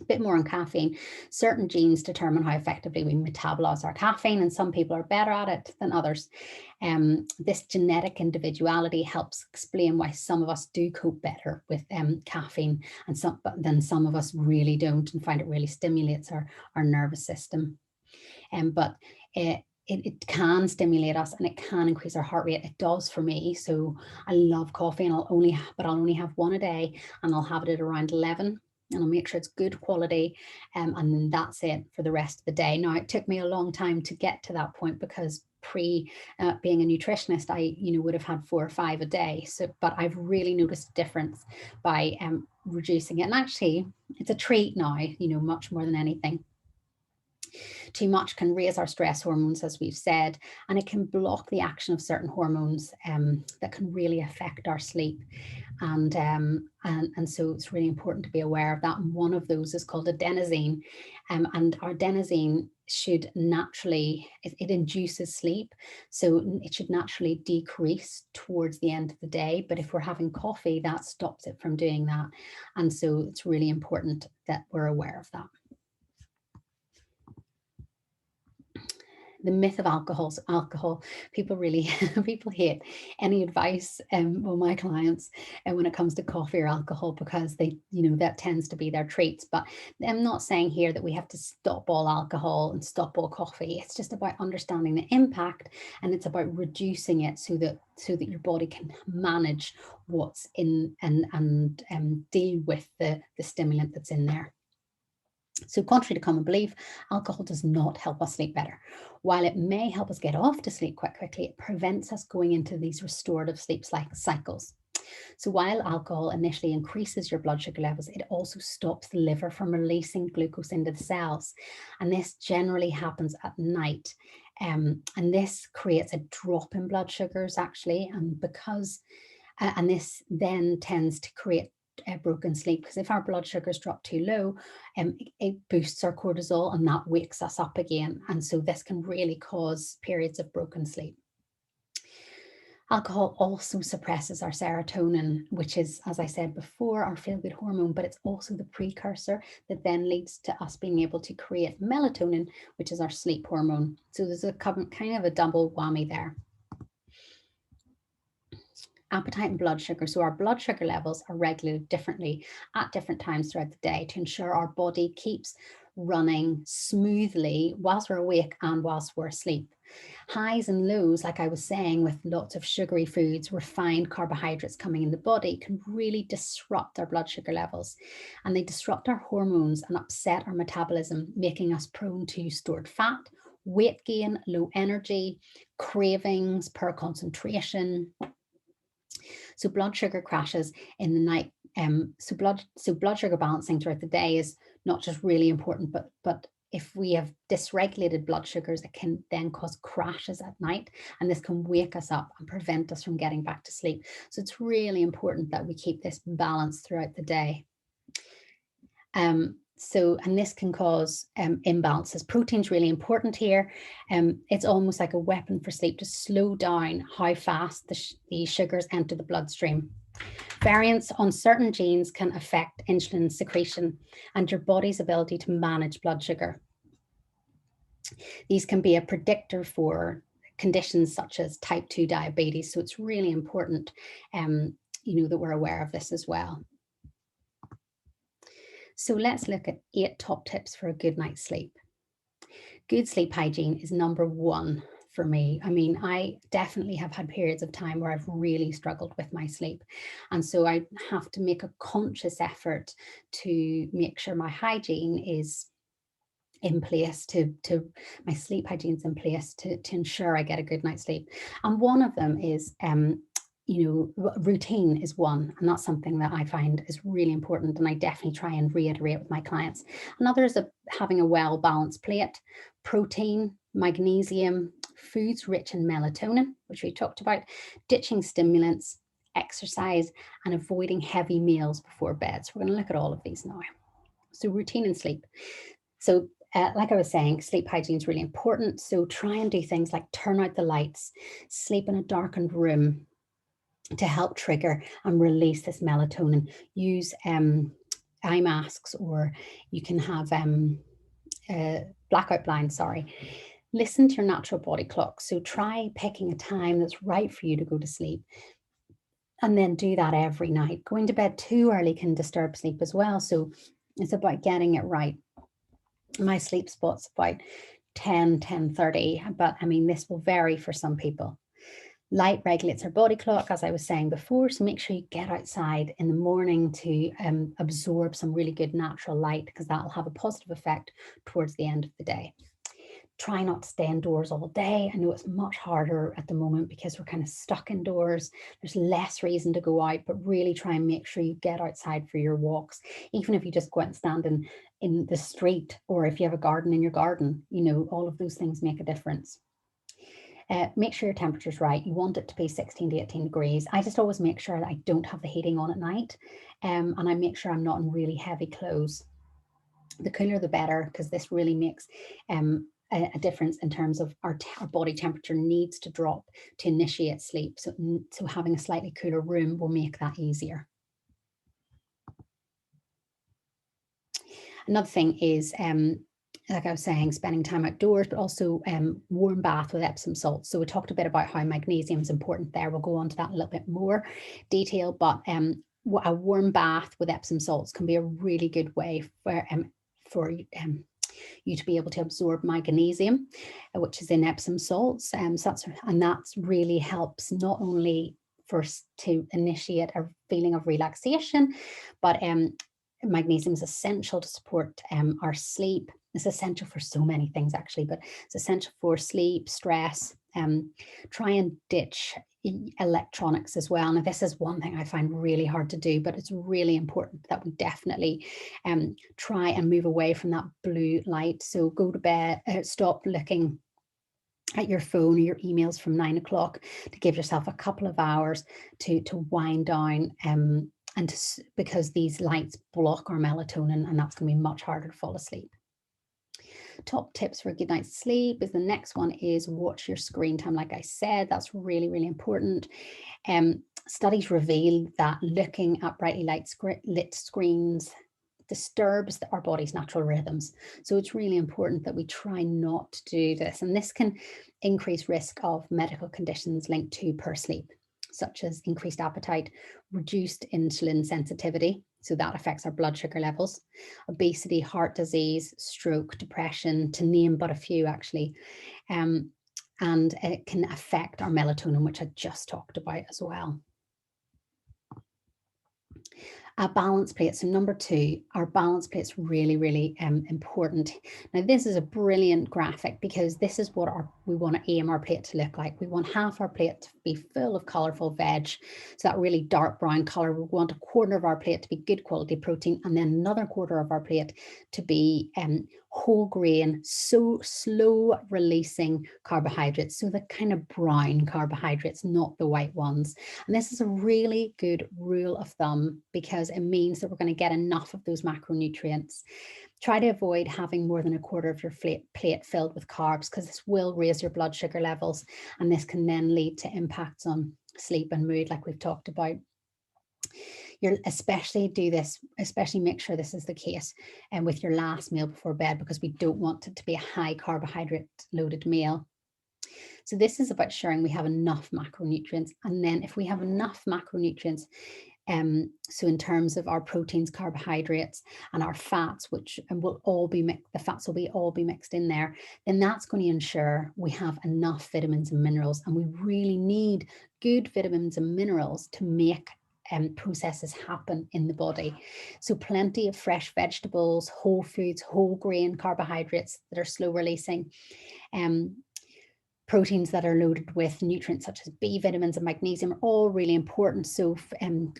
A bit more on caffeine. Certain genes determine how effectively we metabolize our caffeine, and some people are better at it than others. This genetic individuality helps explain why some of us do cope better with caffeine, and then some of us really don't and find it really stimulates our nervous system. But it can stimulate us and it can increase our heart rate. It does for me. So I love coffee, and I'll only have one a day, and I'll have it at around 11. And I'll make sure it's good quality, and then that's it for the rest of the day. Now, it took me a long time to get to that point because being a nutritionist, I would have had 4 or 5 a day. So, but I've really noticed a difference by reducing it. And actually, it's a treat now, much more than anything. Too much can raise our stress hormones, as we've said, and it can block the action of certain hormones that can really affect our sleep. And so it's really important to be aware of that. And one of those is called adenosine. And our adenosine should naturally, it induces sleep. So it should naturally decrease towards the end of the day. But if we're having coffee, that stops it from doing that. And so it's really important that we're aware of that. The myth of alcohol. People really, people hate any advice, well, my clients, and when it comes to coffee or alcohol, because they, that tends to be their treats. But I'm not saying here that we have to stop all alcohol and stop all coffee. It's just about understanding the impact, and it's about reducing it so that your body can manage what's in and deal with the stimulant that's in there. So contrary to common belief, alcohol does not help us sleep better. While it may help us get off to sleep quite quickly, it prevents us going into these restorative sleep cycles. So while alcohol initially increases your blood sugar levels, it also stops the liver from releasing glucose into the cells. And this generally happens at night. And this creates a drop in blood sugars, actually. And this then tends to create broken sleep, because if our blood sugars drop too low, it boosts our cortisol and that wakes us up again. And so this can really cause periods of broken sleep. Alcohol also suppresses our serotonin, which is, as I said before, our feel-good hormone, but it's also the precursor that then leads to us being able to create melatonin, which is our sleep hormone. So there's a kind of a double whammy there. Appetite and blood sugar. So our blood sugar levels are regulated differently at different times throughout the day to ensure our body keeps running smoothly whilst we're awake and whilst we're asleep. Highs and lows, like I was saying, with lots of sugary foods, refined carbohydrates coming in the body, can really disrupt our blood sugar levels. And they disrupt our hormones and upset our metabolism, making us prone to stored fat, weight gain, low energy, cravings, poor concentration. So blood sugar crashes in the night. So blood sugar balancing throughout the day is not just really important, but if we have dysregulated blood sugars, it can then cause crashes at night, and this can wake us up and prevent us from getting back to sleep. So it's really important that we keep this balance throughout the day. So, and this can cause imbalances. Protein's really important here. It's almost like a weapon for sleep to slow down how fast the sugars enter the bloodstream. Variants on certain genes can affect insulin secretion and your body's ability to manage blood sugar. These can be a predictor for conditions such as type 2 diabetes. So it's really important, that we're aware of this as well. So let's look at 8 top tips for a good night's sleep. Good sleep hygiene is number 1 for me. I mean, I definitely have had periods of time where I've really struggled with my sleep. And so I have to make a conscious effort to make sure my hygiene is in place, to my sleep hygiene is in place to ensure I get a good night's sleep. And one of them is routine is one, and that's something that I find is really important, and I definitely try and reiterate with my clients. Another is having a well-balanced plate, protein, magnesium, foods rich in melatonin, which we talked about, ditching stimulants, exercise, and avoiding heavy meals before bed. So we're going to look at all of these now. So routine and sleep. So like I was saying, sleep hygiene is really important. So try and do things like turn out the lights, sleep in a darkened room, to help trigger and release this melatonin. Use eye masks, or you can have blackout blinds, sorry. Listen to your natural body clock. So try picking a time that's right for you to go to sleep. And then do that every night. Going to bed too early can disturb sleep as well. So it's about getting it right. My sleep spot's about 10:30, but I mean, this will vary for some people. Light regulates our body clock, as I was saying before, so make sure you get outside in the morning to absorb some really good natural light, because that'll have a positive effect towards the end of the day. Try not to stay indoors all day. I know it's much harder at the moment because we're kind of stuck indoors. There's less reason to go out, but really try and make sure you get outside for your walks. Even if you just go out and stand in the street, or if you have a garden in your garden, all of those things make a difference. Make sure your temperature's right. You want it to be 16 to 18 degrees. I just always make sure that I don't have the heating on at night, and I make sure I'm not in really heavy clothes. The cooler, the better, because this really makes a difference in terms of our body temperature needs to drop to initiate sleep. So having a slightly cooler room will make that easier. Another thing is, like I was saying, spending time outdoors, but also warm bath with Epsom salts. So we talked a bit about how magnesium is important there. We'll go on to that in a little bit more detail, but a warm bath with Epsom salts can be a really good way for you to be able to absorb magnesium, which is in Epsom salts. That's really helps not only first to initiate a feeling of relaxation, but magnesium is essential to support our sleep. It's essential for so many things actually, but it's essential for sleep, stress. Try and ditch electronics as well. And this is one thing I find really hard to do, but it's really important that we definitely try and move away from that blue light. So go to bed, stop looking at your phone or your emails from 9 o'clock, to give yourself a couple of hours to wind down, because these lights block our melatonin, and that's going to be much harder to fall asleep. Top tips for a good night's sleep is the next one is watch your screen time. Like I said, that's really, really important. Studies reveal that looking at brightly lit screens disturbs our body's natural rhythms. So it's really important that we try not to do this. And this can increase risk of medical conditions linked to poor sleep, such as increased appetite, reduced insulin sensitivity, so that affects our blood sugar levels, obesity, heart disease, stroke, depression, to name but a few actually. And it can affect our melatonin, which I just talked about as well. A balance plate. So number 2, our balance plate is really, really important. Now this is a brilliant graphic, because this is what we want to aim our plate to look like. We want half our plate to be full of colorful veg, so that really dark brown color. We want a quarter of our plate to be good quality protein, and then another quarter of our plate to be whole grain, so slow releasing carbohydrates, so the kind of brown carbohydrates, not the white ones. And this is a really good rule of thumb, because because it means that we're going to get enough of those macronutrients. Try to avoid having more than a quarter of your plate filled with carbs, because this will raise your blood sugar levels, and this can then lead to impacts on sleep and mood, like we've talked about. You'll especially make sure this is the case and with your last meal before bed, because we don't want it to be a high carbohydrate loaded meal. So this is about ensuring we have enough macronutrients. And then if we have enough macronutrients, so in terms of our proteins, carbohydrates, and our fats, which will all be the fats will all be mixed in there, then that's going to ensure we have enough vitamins and minerals. And we really need good vitamins and minerals to make processes happen in the body. So plenty of fresh vegetables, whole foods, whole grain carbohydrates that are slow releasing, proteins that are loaded with nutrients such as B vitamins and magnesium are all really important. So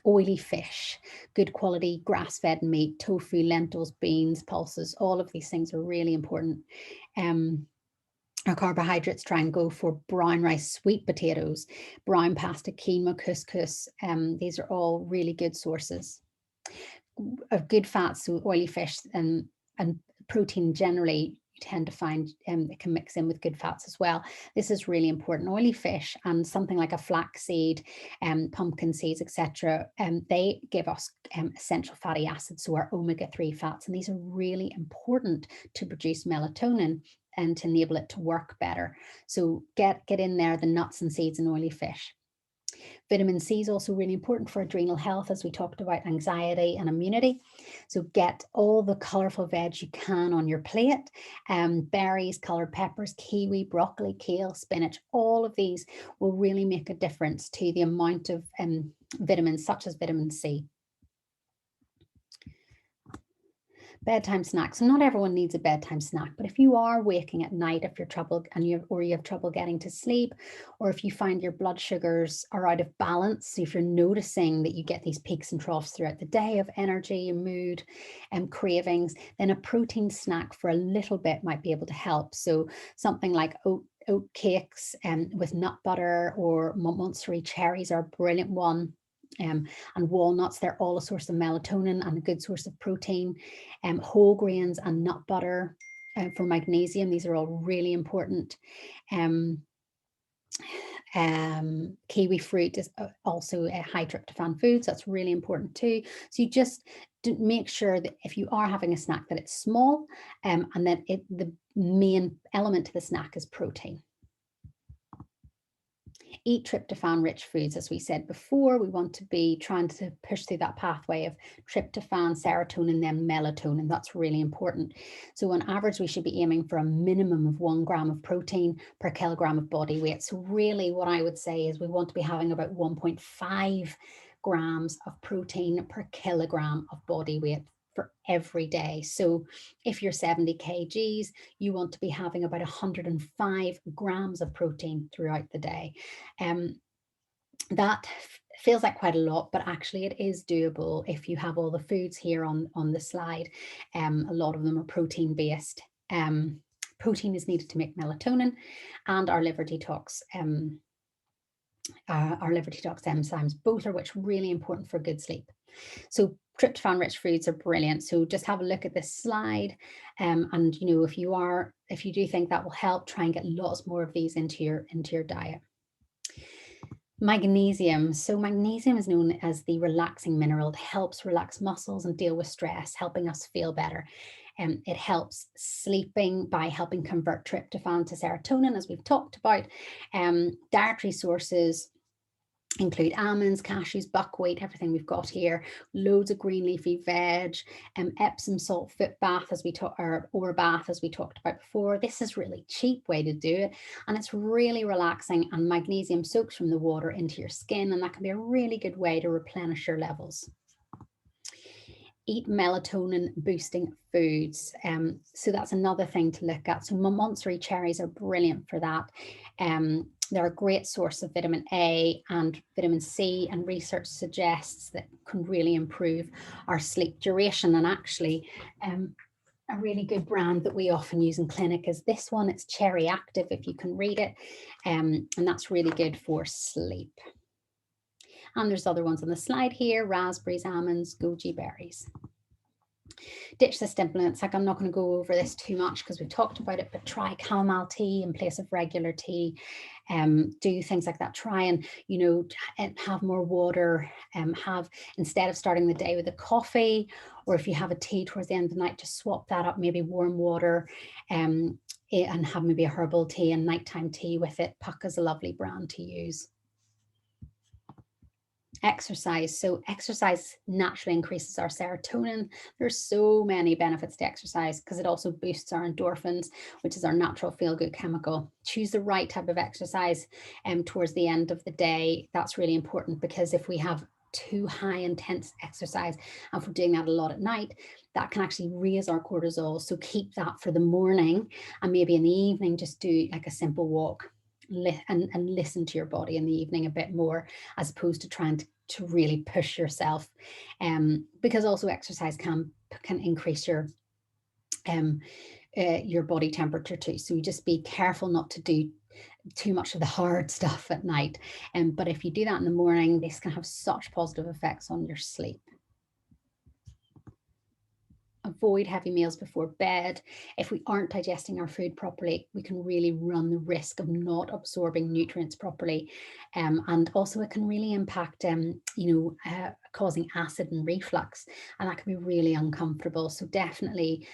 oily fish, good quality grass-fed meat, tofu, lentils, beans, pulses, all of these things are really important. Our carbohydrates, try and go for brown rice, sweet potatoes, brown pasta, quinoa, couscous. These are all really good sources of good fats. So oily fish and protein generally, you tend to find it can mix in with good fats as well. This is really important. Oily fish and something like a flaxseed, pumpkin seeds, etc. They give us essential fatty acids, so our omega-3 fats, and these are really important to produce melatonin and to enable it to work better. So get in there the nuts and seeds and oily fish. Vitamin C is also really important for adrenal health, as we talked about, anxiety and immunity. So get all the colourful veg you can on your plate. Berries, coloured peppers, kiwi, broccoli, kale, spinach, all of these will really make a difference to the amount of vitamins such as vitamin C. Bedtime snacks. So not everyone needs a bedtime snack, but if you are waking at night, if you're trouble and you have trouble getting to sleep, or if you find your blood sugars are out of balance, so if you're noticing that you get these peaks and troughs throughout the day of energy, mood, and cravings, then a protein snack for a little bit might be able to help. So something like oat cakes with nut butter, or Monterey cherries are a brilliant one. And walnuts, they're all a source of melatonin and a good source of protein. Whole grains and nut butter for magnesium, these are all really important. Kiwi fruit is also a high tryptophan food, so that's really important too. So you just make sure that if you are having a snack, that it's small, and that the main element to the snack is protein. Eat tryptophan-rich foods, as we said before. We want to be trying to push through that pathway of tryptophan, serotonin, then melatonin. That's really important. So on average, we should be aiming for a minimum of 1 gram of protein per kilogram of body weight. So really what I would say is we want to be having about 1.5 grams of protein per kilogram of body weight for every day. So if you're 70 kgs, you want to be having about 105 grams of protein throughout the day. That feels like quite a lot, but actually it is doable if you have all the foods here on the slide. A lot of them are protein based. Protein is needed to make melatonin, and our liver detox enzymes, both of which are really important for good sleep. So tryptophan-rich foods are brilliant. So just have a look at this slide, and you know, if you do think that will help, try and get lots more of these into your diet. Magnesium. So magnesium is known as the relaxing mineral. It helps relax muscles and deal with stress, helping us feel better. It helps sleeping by helping convert tryptophan to serotonin, as we've talked about. Dietary sources include almonds, cashews, buckwheat, everything we've got here, loads of green leafy veg, Epsom salt foot bath, or bath, as we talked about before. This is a really cheap way to do it, and it's really relaxing, and magnesium soaks from the water into your skin, and that can be a really good way to replenish your levels. Eat melatonin boosting foods. So that's another thing to look at. So Monterey cherries are brilliant for that. They're a great source of vitamin A and vitamin C, and research suggests that can really improve our sleep duration. And actually, a really good brand that we often use in clinic is this one. It's Cherry Active, if you can read it, and that's really good for sleep. And there's other ones on the slide here: raspberries, almonds, goji berries. Ditch the stimulants. Like, I'm not going to go over this too much because we've talked about it, but try chamomile tea in place of regular tea. Do things like that. Try and, you know, have more water. Instead of starting the day with a coffee, or if you have a tea towards the end of the night, just swap that up, maybe warm water, and have maybe a herbal tea and nighttime tea with it. Puck is a lovely brand to use. Exercise. So exercise naturally increases our serotonin. There's so many benefits to exercise because it also boosts our endorphins, which is our natural feel-good chemical. Choose the right type of exercise towards the end of the day. That's really important, because if we have too high intense exercise, and if we're doing that a lot at night, that can actually raise our cortisol. So keep that for the morning, and maybe in the evening just do like a simple walk. And listen to your body in the evening a bit more, as opposed to trying to really push yourself, because also exercise can increase your body temperature too. So you just be careful not to do too much of the hard stuff at night. But if you do that in the morning, this can have such positive effects on your sleep. Avoid heavy meals before bed. If we aren't digesting our food properly, we can really run the risk of not absorbing nutrients properly. And also it can really impact, causing acid and reflux, and that can be really uncomfortable. So definitely,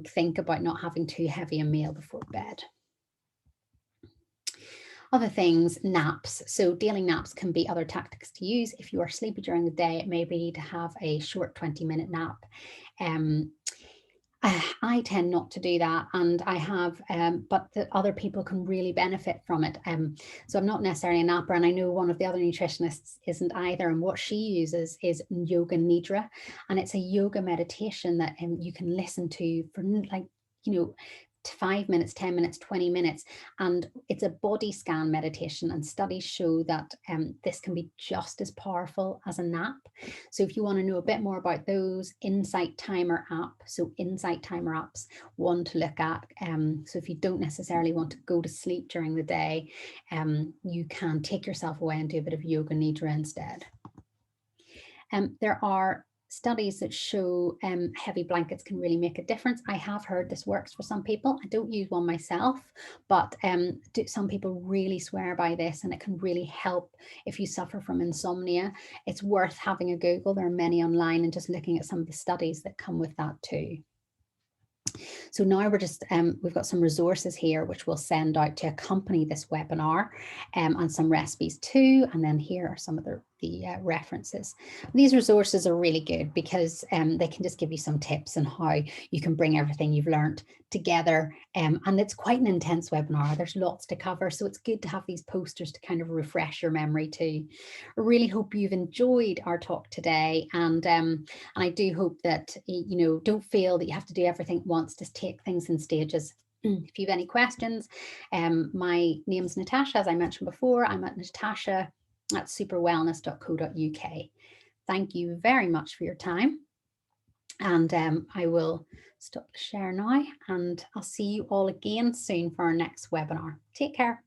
think about not having too heavy a meal before bed. Other things, naps. So daily naps can be other tactics to use. If you are sleepy during the day, it may be to have a short 20-minute nap. I tend not to do that, and I have, but the other people can really benefit from it. So I'm not necessarily a napper, and I know one of the other nutritionists isn't either, and what she uses is yoga nidra, and it's a yoga meditation that you can listen to for 5 minutes, 10 minutes, 20 minutes. And it's a body scan meditation, and studies show that this can be just as powerful as a nap. So if you want to know a bit more about those, Insight Timer app. So Insight Timer app's one to look at. So if you don't necessarily want to go to sleep during the day, you can take yourself away and do a bit of yoga nidra instead. There are studies that show heavy blankets can really make a difference. I have heard this works for some people. I don't use one myself, but some people really swear by this, and it can really help if you suffer from insomnia. It's worth having a Google. There are many online, and just looking at some of the studies that come with that too. So now we're just, we've got some resources here which we'll send out to accompany this webinar, and some recipes too. And then here are some of the references. These resources are really good because they can just give you some tips on how you can bring everything you've learned together. And it's quite an intense webinar. There's lots to cover. So it's good to have these posters to kind of refresh your memory too. I really hope you've enjoyed our talk today. And I do hope that, don't feel that you have to do everything at once. Just take things in stages. If you have any questions, my name's Natasha, as I mentioned before. I'm at Natasha at superwellness.co.uk. Thank you very much for your time. And I will stop the share now, and I'll see you all again soon for our next webinar. Take care.